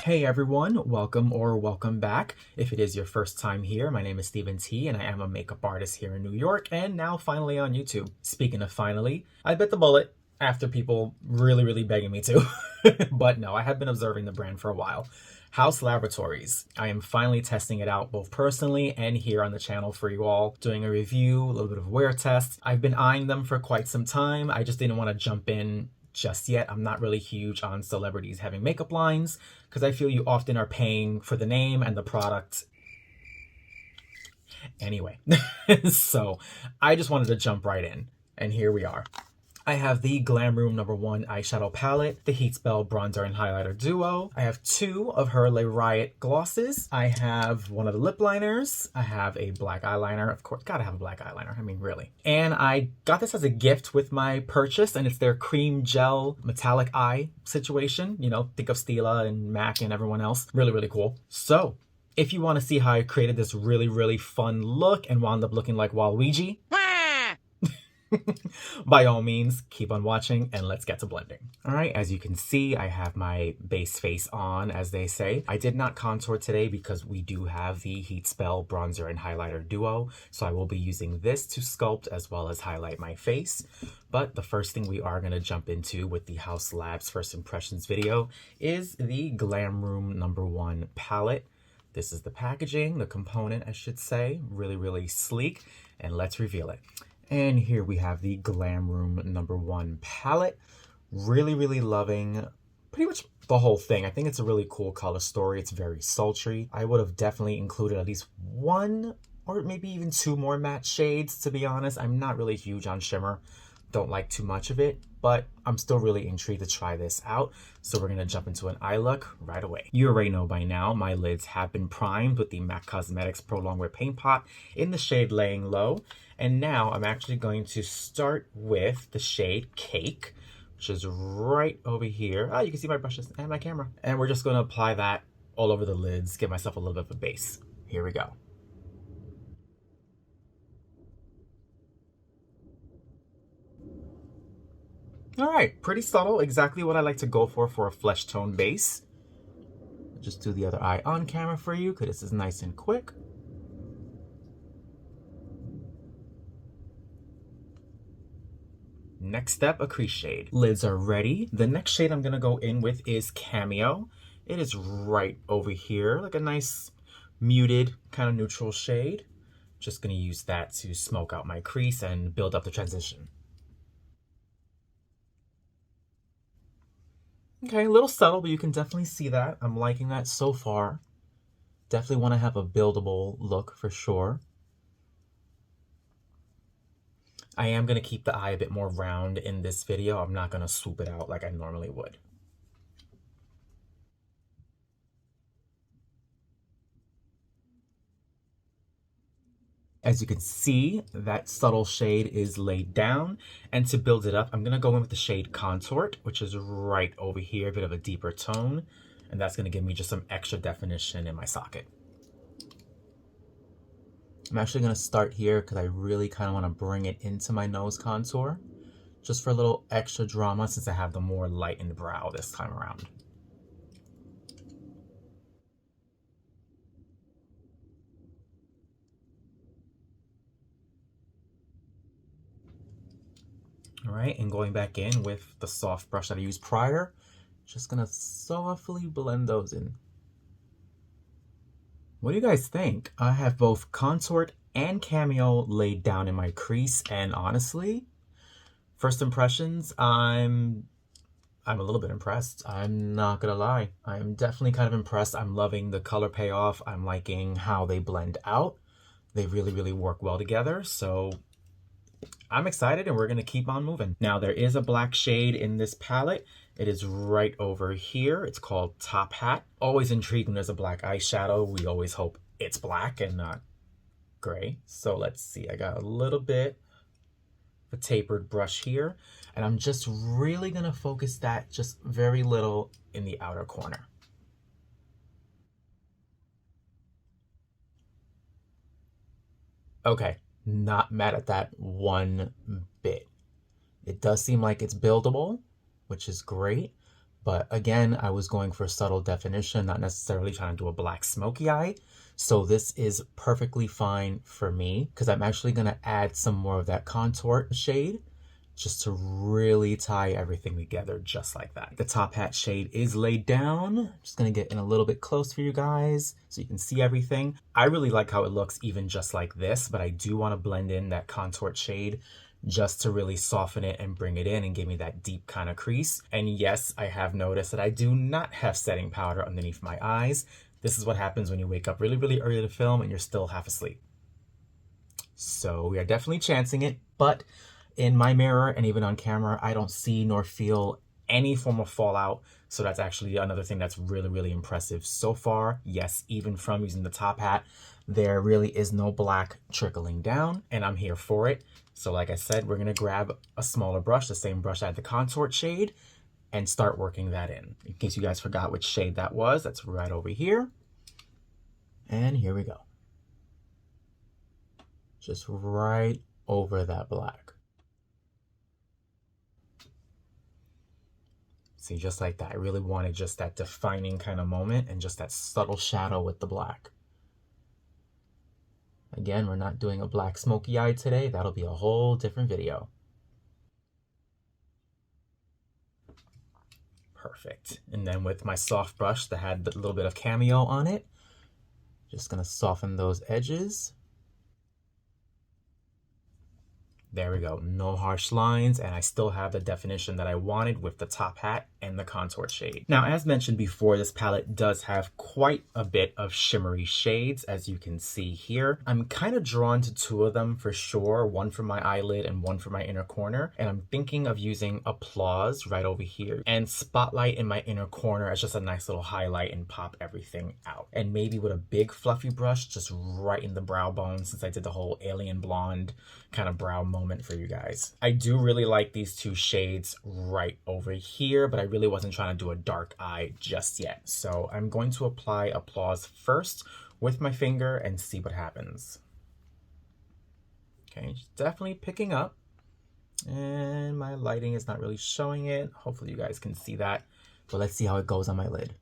Hey everyone, welcome or welcome back. If it is your first time here, my name is Steven T and I am a makeup artist here in New York and now finally on YouTube. Speaking of finally, I bit the bullet after people really begging me to. But no, I have been observing the brand for a while. Haus Laboratories. I am finally testing it out both personally and here on the channel for you all, doing a review, a little bit of wear test. I've been eyeing them for quite some time. I just didn't want to jump in just yet. I'm not really huge on celebrities having makeup lines because I feel you often are paying for the name and the product anyway. So I just wanted to jump right in, and here we are. I have the Glam #1 eyeshadow palette, the Heat Spell bronzer and highlighter duo. I have two of her Riot glosses. I have one of the lip liners. I have a black eyeliner. Of course, gotta have a black eyeliner. I mean, really. And I got this as a gift with my purchase, and it's their cream gel metallic eye situation. You know, think of Stila and MAC and everyone else. Really cool. So, if you want to see how I created this really fun look and wound up looking like Waluigi, by all means, keep on watching and let's get to blending. All right, as you can see, I have my base face on, as they say. I did not contour today because we do have the Heat Spell bronzer and highlighter duo, so I will be using this to sculpt as well as highlight my face. But the first thing we are going to jump into with the Haus Labs first impressions video is the Glam #1 palette. This is the packaging, the component, I should say. Really sleek, and let's reveal it. And here we have the Glam #1 palette. Really loving pretty much the whole thing. I think it's a really cool color story. It's very sultry. I would have definitely included at least one or maybe even two more matte shades, to be honest. I'm not really huge on shimmer. Don't like too much of it, but I'm still really intrigued to try this out. So we're going to jump into an eye look right away. You already know by now, my lids have been primed with the MAC Cosmetics Pro Longwear Paint Pot in the shade Laying Low. And now I'm actually going to start with the shade Cake, which is right over here. Oh, you can see my brushes and my camera. And we're just going to apply that all over the lids, give myself a little bit of a base. Here we go. All right, pretty subtle, exactly what I like to go for a flesh tone base. Just do the other eye on camera for you, because this is nice and quick. Next step, a crease shade. Lids are ready. The next shade I'm gonna go in with is Cameo. It is right over here, like a nice muted kind of neutral shade. Just gonna use that to smoke out my crease and build up the transition. Okay, a little subtle, but you can definitely see that. I'm liking that so far. Definitely want to have a buildable look for sure. I am going to keep the eye a bit more round in this video. I'm not going to swoop it out like I normally would. As you can see, that subtle shade is laid down. And to build it up, I'm going to go in with the shade Contort, which is right over here, a bit of a deeper tone. And that's going to give me just some extra definition in my socket. I'm actually going to start here because I really kind of want to bring it into my nose contour, just for a little extra drama since I have the more lightened brow this time around. All right, and going back in with the soft brush that I used prior, just going to softly blend those in. What do you guys think? I have both Contort and Cameo laid down in my crease, and honestly, first impressions, I'm a little bit impressed. I'm not gonna lie. I'm definitely kind of impressed. I'm loving the color payoff. I'm liking how they blend out. They really work well together, so I'm excited and we're gonna keep on moving. Now there is a black shade in this palette. It is right over here. It's called Top Hat. Always intrigued when there's a black eyeshadow. We always hope it's black and not gray. So let's see, I got a little bit of a tapered brush here, and I'm just really gonna focus that just very little in the outer corner. Okay, not mad at that one bit. It does seem like it's buildable, which is great, But again, I was going for subtle definition, not necessarily trying to do a black smoky eye. So this is perfectly fine for me because I'm actually going to add some more of that contour shade just to really tie everything together just like that. The top hat shade is laid down. I'm just going to get in a little bit close for you guys so you can see everything. I really like how it looks even just like this, but I do want to blend in that contour shade just to really soften it and bring it in and give me that deep kind of crease. And yes, I have noticed that I do not have setting powder underneath my eyes. This is what happens when you wake up really, really early to film and you're still half asleep. So we are definitely chancing it, but in my mirror and even on camera, I don't see nor feel any form of fallout. So that's actually another thing that's really, really impressive so far. Yes, even from using the top hat, there really is no black trickling down, and I'm here for it. So like I said, we're gonna grab a smaller brush, the same brush I had the contour shade, and start working that in. In case you guys forgot which shade that was, that's right over here. And here we go. Just right over that black. See, just like that. I really wanted just that defining kind of moment and just that subtle shadow with the black. Again, we're not doing a black smoky eye today. That'll be a whole different video. Perfect. And then with my soft brush that had a little bit of cameo on it, just gonna soften those edges. There we go, no harsh lines, and I still have the definition that I wanted with the top hat and the contour shade. Now, as mentioned before, this palette does have quite a bit of shimmery shades, as you can see here. I'm kind of drawn to two of them for sure, one for my eyelid and one for my inner corner, and I'm thinking of using Applause right over here and Spotlight in my inner corner as just a nice little highlight and pop everything out. And maybe with a big fluffy brush, just right in the brow bone, since I did the whole alien blonde kind of brow moment for you guys. I do really like these two shades right over here, but I really wasn't trying to do a dark eye just yet. So I'm going to apply Applause first with my finger and see what happens. Okay, definitely picking up. And my lighting is not really showing it. Hopefully you guys can see that. But let's see how it goes on my lid.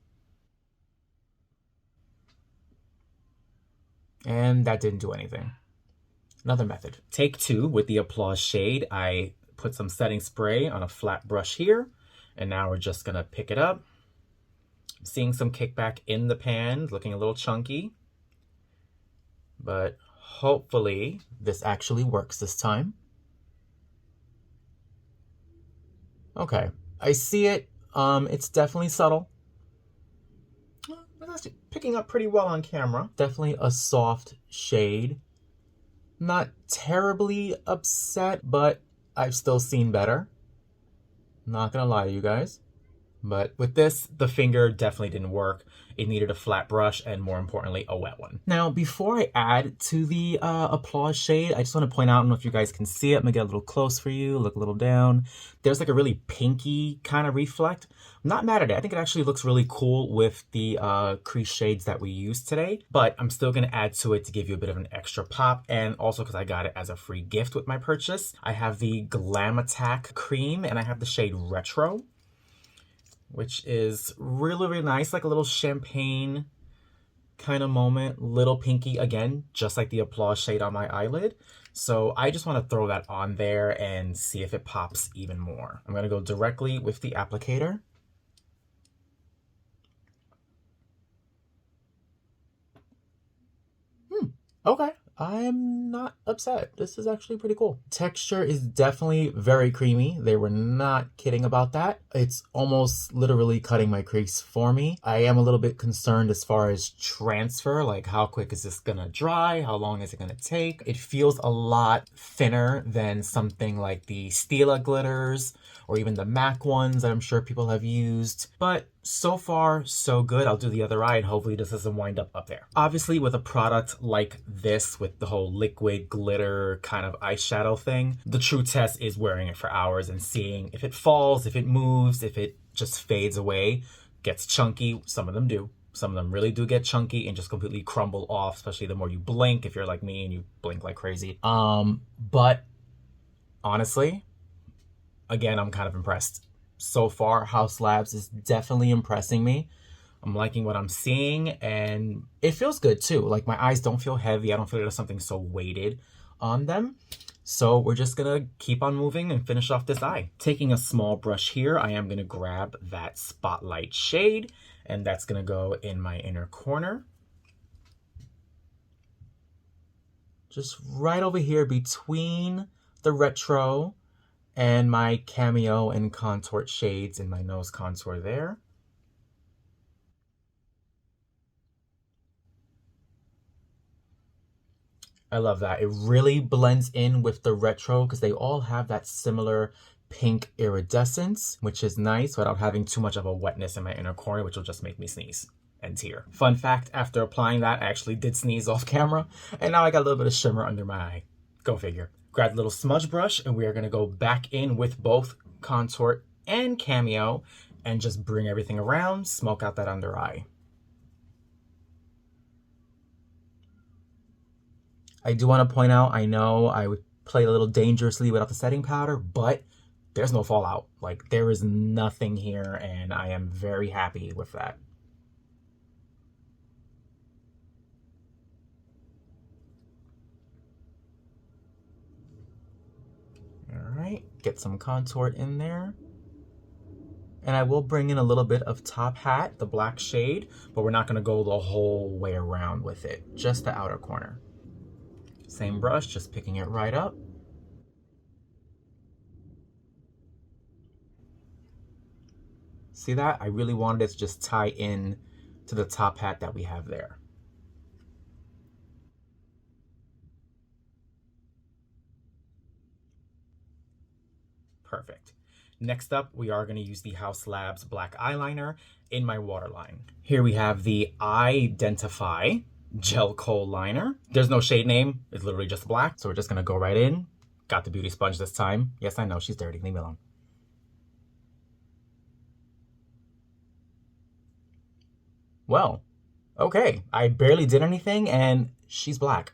And that didn't do anything. Another method. Take two with the Applause shade. I put some setting spray on a flat brush here, and now we're just gonna pick it up. I'm seeing some kickback in the pan, looking a little chunky, but hopefully this actually works this time. Okay, I see it. It's definitely subtle. It's actually picking up pretty well on camera. Definitely a soft shade. Not terribly upset, but I've still seen better. Not gonna lie to you guys. But with this, the finger definitely didn't work. It needed a flat brush and, more importantly, a wet one. Now, before I add to the Applause shade, I just want to point out, I don't know if you guys can see it. I'm gonna get a little close for you, look a little down. There's like a really pinky kind of reflect. I'm not mad at it. I think it actually looks really cool with the crease shades that we used today, but I'm still gonna add to it to give you a bit of an extra pop, and also because I got it as a free gift with my purchase. I have the Glam Attack cream, and I have the shade Retro, which is really, really nice, like a little champagne kind of moment, little pinky, again, just like the Applause shade on my eyelid. So I just want to throw that on there and see if it pops even more. I'm going to go directly with the applicator. Okay. I'm not upset. This is actually pretty cool. Texture is definitely very creamy. They were not kidding about that. It's almost literally cutting my crease for me. I am a little bit concerned as far as transfer, like how quick is this gonna dry? How long is it gonna take? It feels a lot thinner than something like the Stila glitters or even the MAC ones that I'm sure people have used. But so far, so good. I'll do the other eye and hopefully this doesn't wind up there. Obviously, with a product like this, with the whole liquid glitter kind of eyeshadow thing, the true test is wearing it for hours and seeing if it falls, if it moves, if it just fades away, gets chunky. Some of them do. Some of them really do get chunky and just completely crumble off, especially the more you blink, if you're like me and you blink like crazy. But honestly, again, I'm kind of impressed. so far, Haus Labs is definitely impressing me. I'm liking what I'm seeing, and it feels good too. Like, my eyes don't feel heavy. I don't feel like there's something so weighted on them. So we're just gonna keep on moving and finish off this eye. Taking a small brush here, I am gonna grab that Spotlight shade, and that's gonna go in my inner corner. Just right over here between the retro and my cameo and contoured shades in my nose contour there. I love that. It really blends in with the retro because they all have that similar pink iridescence, which is nice without having too much of a wetness in my inner corner, which will just make me sneeze and tear. Fun fact, after applying that, I actually did sneeze off camera, and now I got a little bit of shimmer under my eye. Go figure. Grab a little smudge brush, and we are gonna go back in with both contour and cameo and just bring everything around, smoke out that under eye. I do want to point out, I know I would play a little dangerously without the setting powder, but there's no fallout. Like, there is nothing here, and I am very happy with that. All right, get some contour in there. And I will bring in a little bit of Top Hat, the black shade, but we're not going to go the whole way around with it, just the outer corner. Same brush, just picking it right up. See that? I really wanted it to just tie in to the top hat that we have there. Perfect. Next up, we are going to use the Haus Labs black eyeliner in my waterline. Here we have the EYE-DENTIFY gel kohl liner. There's no shade name. It's literally just black. So we're just going to go right in. Got the beauty sponge this time. Yes, I know she's dirty. Leave me alone. Well, okay. I barely did anything and she's black.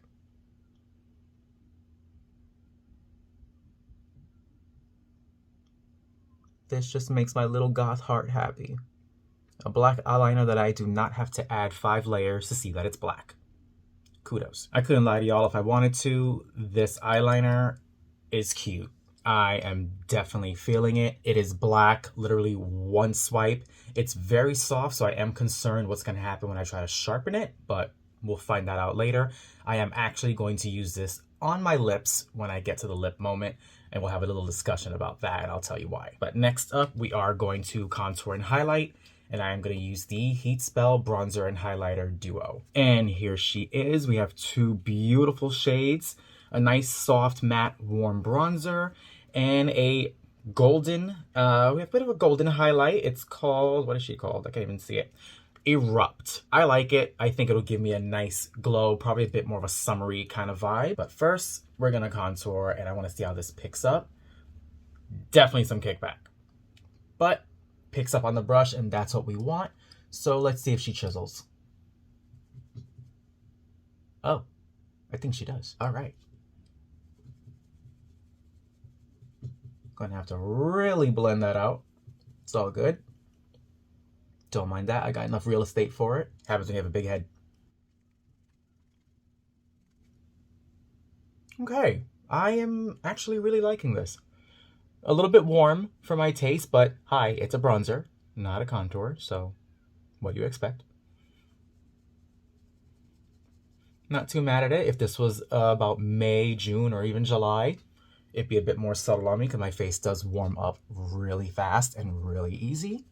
This just makes my little goth heart happy. A black eyeliner that I do not have to add 5 layers to see that it's black. Kudos. I couldn't lie to y'all if I wanted to. This eyeliner is cute. I am definitely feeling it. It is black, literally one swipe. It's very soft, so I am concerned what's going to happen when I try to sharpen it, but we'll find that out later. I am actually going to use this on my lips when I get to the lip moment, and we'll have a little discussion about that, and I'll tell you why. But next up, we are going to contour and highlight, and I am going to use the Heat Spell Bronzer and Highlighter Duo. And here she is. We have 2 beautiful shades, a nice soft matte warm bronzer, and a golden, we have a bit of a golden highlight. It's called, what is she called? I can't even see it. Erupt. I like it. I think it'll give me a nice glow, probably a bit more of a summery kind of vibe. But first, we're gonna contour, and I wanna see how this picks up. Definitely some kickback, but picks up on the brush, and that's what we want. So let's see if she chisels. Oh, I think she does. All right. Gonna have to really blend that out. It's all good. Don't mind that. I got enough real estate for it. Happens when you have a big head. Okay, I am actually really liking this. A little bit warm for my taste, but hi, it's a bronzer, not a contour, so what do you expect? Not too mad at it. If this was about May, June, or even July, it'd be a bit more subtle on me because my face does warm up really fast and really easy.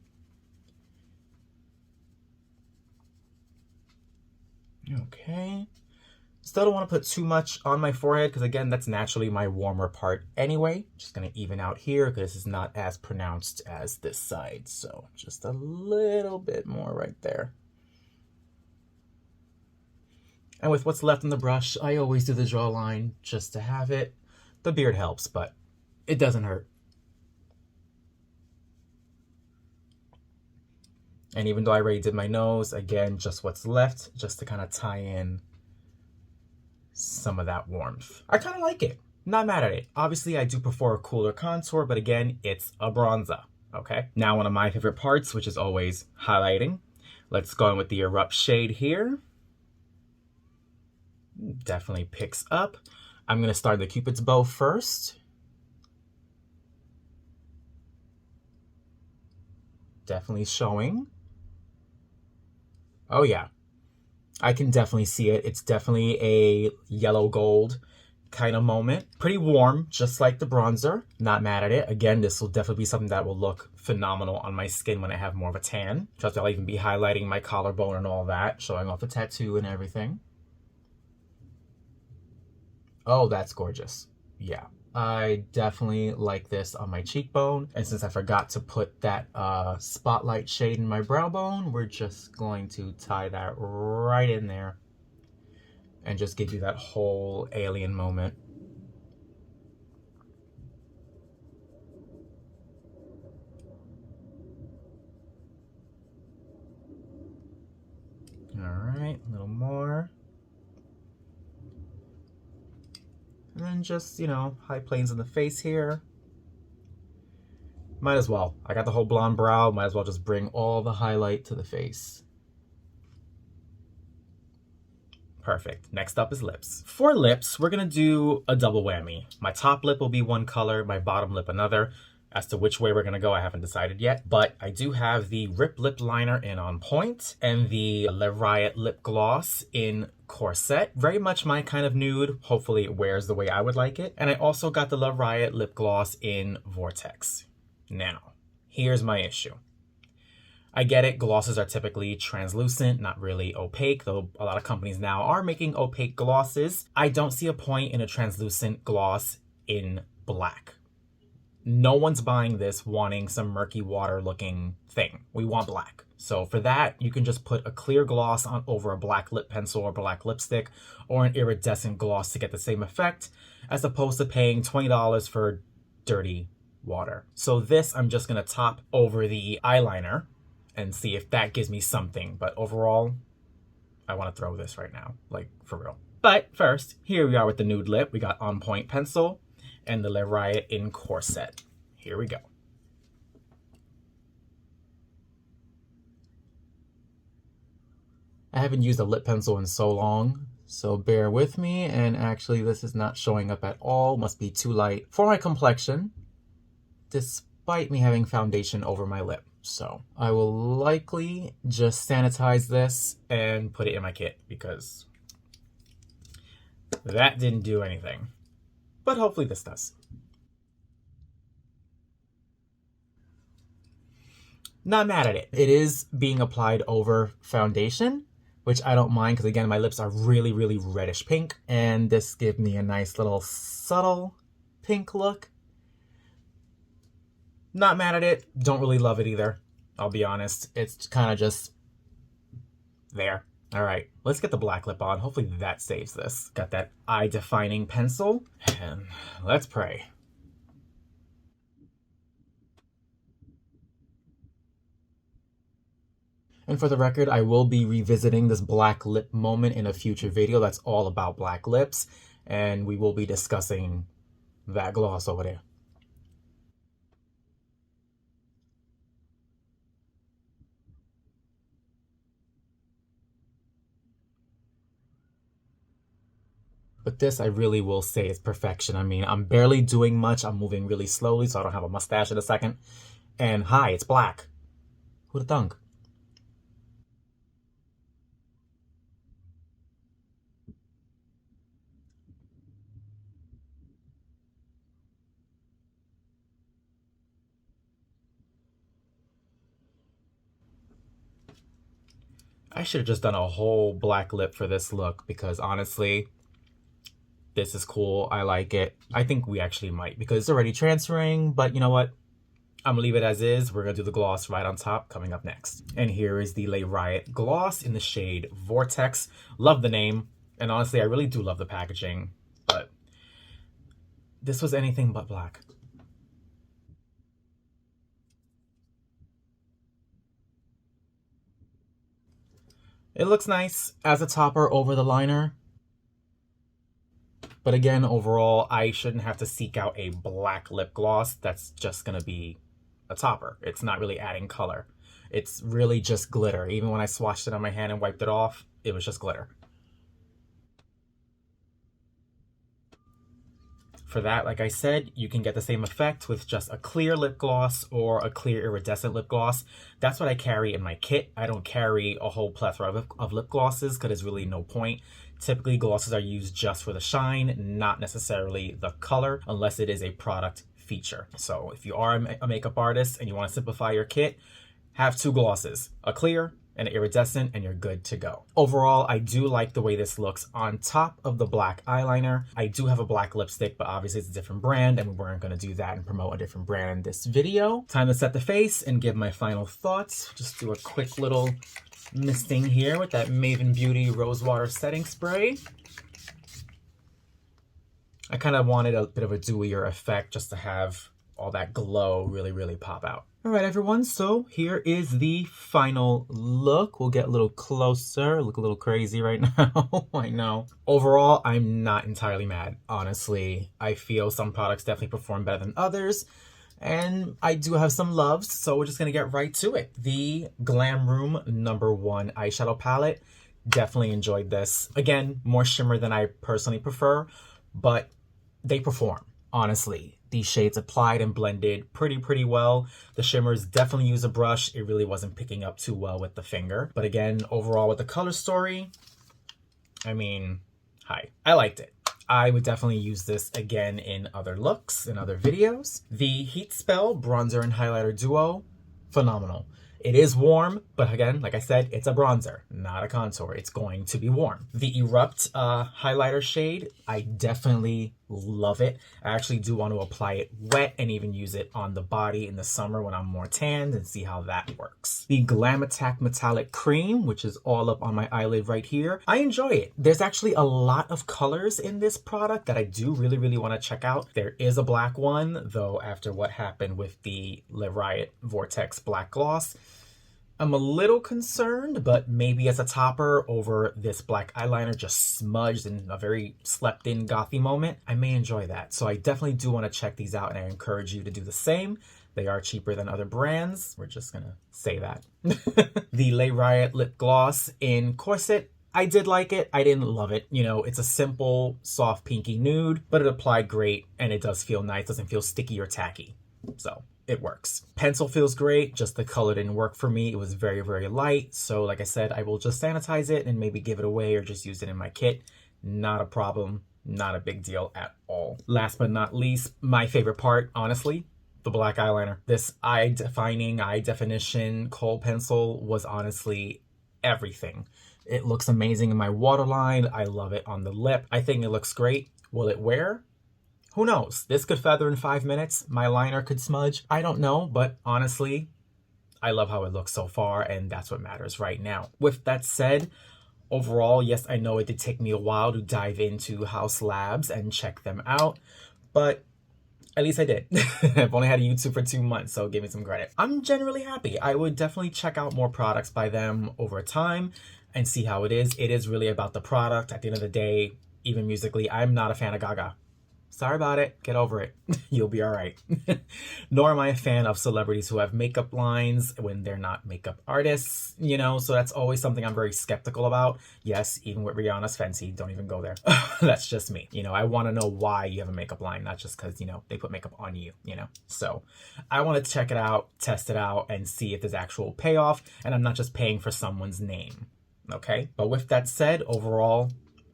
Okay. Still don't want to put too much on my forehead because, again, that's naturally my warmer part anyway. Just going to even out here because this is not as pronounced as this side. So just a little bit more right there. And with what's left on the brush, I always do the jawline just to have it. The beard helps, but it doesn't hurt. And even though I already did my nose, again, just what's left, just to kind of tie in some of that warmth. I kind of like it. Not mad at it. Obviously, I do prefer a cooler contour, but again, it's a bronzer. Okay, now one of my favorite parts, which is always highlighting. Let's go in with the Erupt shade here. Definitely picks up. I'm gonna start the Cupid's bow first. Definitely showing. Oh yeah, I can definitely see it. It's definitely a yellow gold kind of moment. Pretty warm, just like the bronzer. Not mad at it. Again, this will definitely be something that will look phenomenal on my skin when I have more of a tan. Trust me, I'll even be highlighting my collarbone and all that, showing off the tattoo and everything. Oh, that's gorgeous. Yeah. I definitely like this on my cheekbone. And since I forgot to put that spotlight shade in my brow bone, we're just going to tie that right in there and just give you that whole alien moment. All right, a little more. And then just, you know, high planes in the face here. Might as well. I got the whole blonde brow. Might as well just bring all the highlight to the face. Perfect. Next up is lips. For lips, we're going to do a double whammy. My top lip will be one color, my bottom lip another. As to which way we're going to go, I haven't decided yet. But I do have the Rip Lip Liner in On Pointe and the Riot Lip Gloss in Corset. Very much my kind of nude. Hopefully it wears the way I would like it. And I also got the Riot Lip Gloss in Vortex. Now, here's my issue. I get it, glosses are typically translucent, not really opaque, though a lot of companies now are making opaque glosses. I don't see a point in a translucent gloss in black. No one's buying this wanting some murky water looking thing. We want black. So for that, you can just put a clear gloss on over a black lip pencil or black lipstick or an iridescent gloss to get the same effect, as opposed to paying $20 for dirty water. So this, I'm just gonna top over the eyeliner and see if that gives me something. But overall, I want to throw this right now, like for real. But first, here we are with the Nude Lip. We got On Pointe pencil and the Riot in Corset. Here we go. I haven't used a lip pencil in so long, so bear with me. And actually, this is not showing up at all. Must be too light for my complexion, despite me having foundation over my lip. So I will likely just sanitize this and put it in my kit because that didn't do anything. But hopefully this does. Not mad at it. It is being applied over foundation, which I don't mind because again, my lips are really, really reddish pink. And this gives me a nice little subtle pink look. Not mad at it. Don't really love it either. I'll be honest. It's kind of just there. All right, let's get the black lip on. Hopefully that saves this. Got that eye-defining pencil. And let's pray. And for the record, I will be revisiting this black lip moment in a future video that's all about black lips. And we will be discussing that gloss over there. But this, I really will say, is perfection. I mean, I'm barely doing much. I'm moving really slowly, so I don't have a mustache in a second. And hi, it's black. Who'da thunk? I should have just done a whole black lip for this look because honestly, this is cool. I like it. I think we actually might because it's already transferring, but you know what? I'm gonna leave it as is. We're gonna do the gloss right on top coming up next. And here is the Riot gloss in the shade Vortex. Love the name. And honestly, I really do love the packaging, but this was anything but black. It looks nice as a topper over the liner. But again, overall, I shouldn't have to seek out a black lip gloss. That's just gonna be a topper. It's not really adding color. It's really just glitter. Even when I swatched it on my hand and wiped it off, it was just glitter. For that, like I said, you can get the same effect with just a clear lip gloss or a clear iridescent lip gloss. That's what I carry in my kit. I don't carry a whole plethora of lip glosses because there's really no point. Typically, glosses are used just for the shine, not necessarily the color, unless it is a product feature. So if you are a makeup artist and you want to simplify your kit, have 2 glosses, a clear and an iridescent, and you're good to go. Overall, I do like the way this looks on top of the black eyeliner. I do have a black lipstick, but obviously it's a different brand, and we weren't going to do that and promote a different brand in this video. Time to set the face and give my final thoughts. Just do a quick little misting here with that Maven Beauty Rosewater Setting Spray. I kind of wanted a bit of a dewier effect just to have all that glow really pop out. All right, everyone, so here is the final look. We'll get a little closer. Look a little crazy right now. I know. Overall, I'm not entirely mad, honestly. I feel some products definitely perform better than others, and I do have some loves, so we're just gonna get right to it. The Glam Room #1 eyeshadow palette. Definitely enjoyed this. Again, more shimmer than I personally prefer, but they perform, honestly. These shades applied and blended pretty well. The shimmers definitely use a brush. It really wasn't picking up too well with the finger. But again, overall with the color story, I mean, hi. I liked it. I would definitely use this again in other looks, in other videos. The Heat Spell Bronzer and Highlighter Duo, phenomenal. It is warm, but again, like I said, it's a bronzer, not a contour. It's going to be warm. The Erupt highlighter shade, I definitely love it. I actually do want to apply it wet and even use it on the body in the summer when I'm more tanned and see how that works. The Glam Attack Metallic Cream, which is all up on my eyelid right here. I enjoy it. There's actually a lot of colors in this product that I do really want to check out. There is a black one, though after what happened with the Riot Vortex black gloss, I'm a little concerned, but maybe as a topper over this black eyeliner just smudged in a very slept in gothy moment, I may enjoy that. So I definitely do want to check these out, and I encourage you to do the same. They are cheaper than other brands. We're just gonna say that. The Le Riot lip gloss in Corset, I did like it. I didn't love it. You know, it's a simple, soft pinky nude, but it applied great and it does feel nice. Doesn't feel sticky or tacky. So it works. Pencil feels great, just the color didn't work for me. It was very light. So like I said, I will just sanitize it and maybe give it away or just use it in my kit. Not a problem, not a big deal at all. Last but not least, my favorite part, honestly, the black eyeliner. This eye-defining, eye-definition kohl pencil was honestly everything. It looks amazing in my waterline. I love it on the lip. I think it looks great. Will it wear? Who knows? This could feather in 5 minutes. My liner could smudge. I don't know, but honestly, I love how it looks so far, and that's what matters right now. With that said, overall, yes, I know it did take me a while to dive into Haus Labs and check them out, but at least I did. I've only had a YouTube for 2 months, so give me some credit. I'm generally happy. I would definitely check out more products by them over time and see how it is. It is really about the product. At the end of the day, even musically, I'm not a fan of GAGA. Sorry about it. Get over it. You'll be all right. Nor am I a fan of celebrities who have makeup lines when they're not makeup artists, you know, so that's always something I'm very skeptical about. Yes, even with Rihanna's Fenty, don't even go there. That's just me. You know, I want to know why you have a makeup line, not just because, you know, they put makeup on you, you know. So I want to check it out, test it out, and see if there's actual payoff, and I'm not just paying for someone's name, okay? But with that said, overall,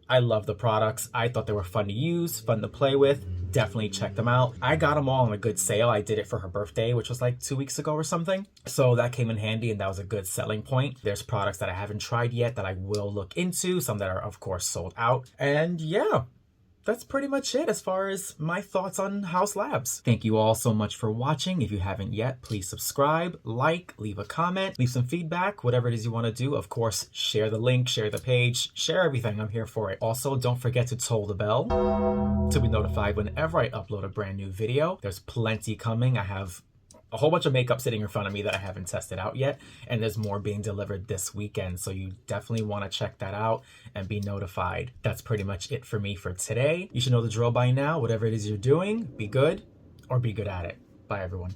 I love the products. I thought they were fun to use, fun to play with. Definitely check them out. I got them all on a good sale. I did it for her birthday, which was like 2 weeks ago or something. So that came in handy and that was a good selling point. There's products that I haven't tried yet that I will look into. Some that are, of course, sold out. And yeah, that's pretty much it as far as my thoughts on Haus Labs. Thank you all so much for watching. If you haven't yet, please subscribe, like, leave a comment, leave some feedback, whatever it is you want to do. Of course, share the link, share the page, share everything. I'm here for it. Also, don't forget to toll the bell to be notified whenever I upload a brand new video. There's plenty coming. I have a whole bunch of makeup sitting in front of me that I haven't tested out yet, and there's more being delivered this weekend, so you definitely want to check that out and be notified. That's pretty much it for me for today. You should know the drill by now. Whatever it is you're doing, be good or be good at it. Bye, everyone.